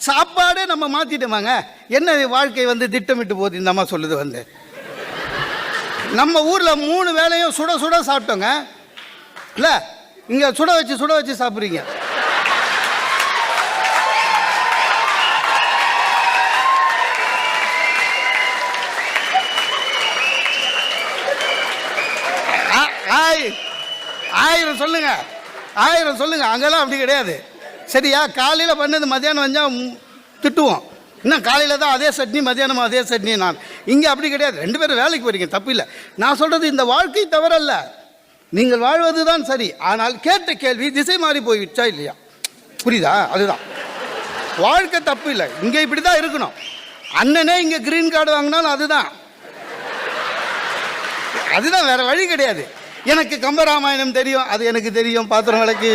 சாப்பாடே நம்ம மாத்திட்டோமாங்க. என்ன வாழ்க்கை வந்து திட்டமிட்டு போகுது இந்த அம்மா சொல்லுது வந்து. நம்ம ஊர்ல 3 வேளையும் சுட சுட சாப்பிட்டோங்க. இல்ல இங்க சுட வச்சு சாப்பிடுறீங்க. ஆயிரம் சொல்லுங்க, 1000 சொல்லுங்க. அங்கெல்லாம் அப்படி கிடையாது. சரியா? காலையில் பண்ணது மத்தியானம் வந்தால் திட்டுவோம். இன்னும் காலையில் தான் அதே சட்னி, மத்தியானம் அதே சட்னி. நான் இங்கே அப்படி கிடையாது. 2 பேரும் வேலைக்கு போறீங்க, தப்பு இல்லை. நான் சொல்றது இந்த வாழ்க்கை தவறல்ல, நீங்கள் வாழ்வது தான் சரி. ஆனால் கேட்ட கேள்வி திசை மாறி போயிடுச்சா இல்லையா? புரியுதா? அதுதான் வாழ்க்கை. தப்பு இல்லை, இங்கே இப்படி தான் இருக்கணும். அண்ணனே இங்கே கிரீன் கார்டு வாங்கினாலும் அதுதான் வேற வழி கிடையாது. எனக்கு கம்பராமாயணம் தெரியும், அது எனக்கு தெரியும். பாத்திரம் விளக்கு